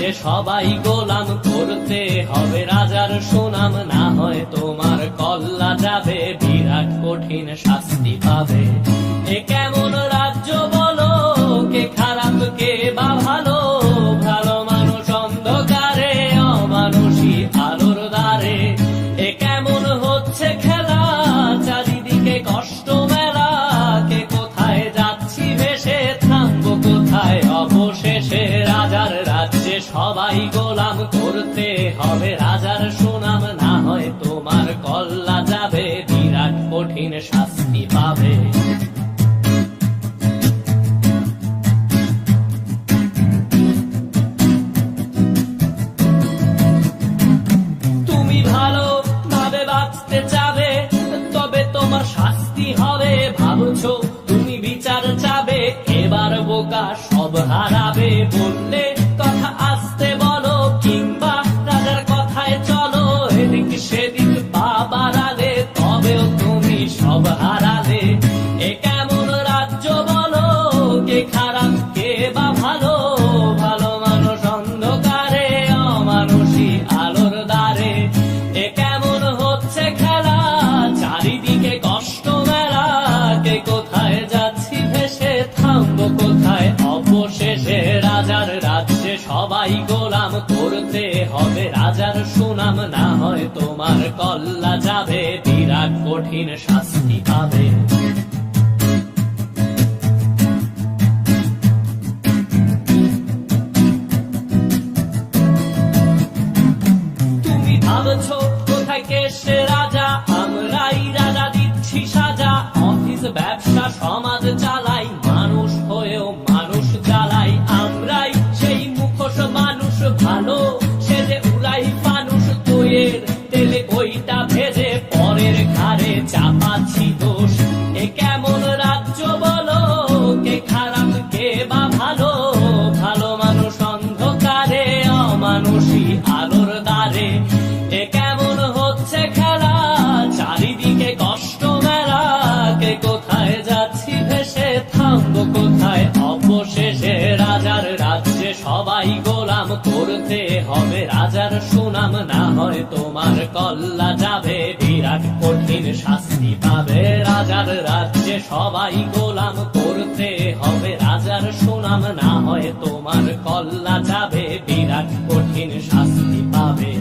রাজ্যে সবাই গোলাম, করতে হবে রাজার সুনাম, না হয় তোমার কল্লা যাবে, বিরাট কঠিন শাস্তি পাবে। এ কেমন রাজ্য বলো, কে খারাপ কে বা ভালো, ভালো মানুষ অন্ধকারে, অমানুষী আলোর দ্বারে। এ কেমন হচ্ছে খেলা, চারিদিকে কষ্ট মেলা, কে কোথায় যাচ্ছি ভেসে, থামবো কোথায় অবশেষে। রাজার রাজ্যে সবাই গোলাম, করতে হবে রাজার সুনাম, না হয় তোমার কল্লা যাবে, বিরাট কঠিন শাস্তি পাবে। তুমি ভালো ভাবে বাঁচতে চাবে, তবে তোমার শাস্তি হবে। ভাবছো তুমি বিচার চাবে, এবার বোকা সব হারাবে। বললে কথা আসতে বলো, কিংবা রাজার কথায় চলো, এদিক সেদিক পা বাড়ালে, তবেও তুমি সব হারালে। এ কেমন রাজ্য বলো, কে খারাপ কে বা ভালো, ভালো মানুষ অন্ধকারে, অমানুষী আলোর দ্বারে। এ কেমন হচ্ছে খেলা, চারিদিকে কষ্ট মেলা, কে কোথায় যাচ্ছি ভেসে, থামবো কোথায় অবশেষে। রাজার রাজ্যে সবাই গোলাম, করতে হবে রাজার সুনাম, না হয় তোমার কল্লা যাবে, বিরাট কঠিন শাস্তি পাবে। তুমি ভাবছো কোথায় কে সে রাজা, আমরাই রাজা দিচ্ছি সাজা। অফিস ব্যবসা সমাজ চালাই, মানুষ হয়েও মানুষ জ্বালাই। আমরাই সেই মুখোশ মানুষ ভালো, সে যে উড়াই ফানুষ দইয়ের তেলে ওইটা ভেজে, পরের ঘাড়ে চাপাচ্ছি দোষ। এ কেমন রাজ্য বলো, কে খারাপ কে বা ভালো, ভালো মানুষ অন্ধকারে, অমানুষী আলোর দ্বারে। এ কেমন হচ্ছে খেলা, চারিদিকে কষ্ট মেলা, কে কোথায় যাচ্ছি ভেসে, থামবো কোথায় অবশেষে। রাজার রাজ্যে সবাই গোলাম, করতে হবে রাজার সুনাম, না হয় তোমার কল্লা যাবে, বিরাট কঠিন শাস্তি পাবে। রাজার রাজ্যে সবাই গোলাম, করতে হবে রাজার সুনাম, না হয় তোমার কল্লা যাবে, বিরাট কঠিন শাস্তি পাবে।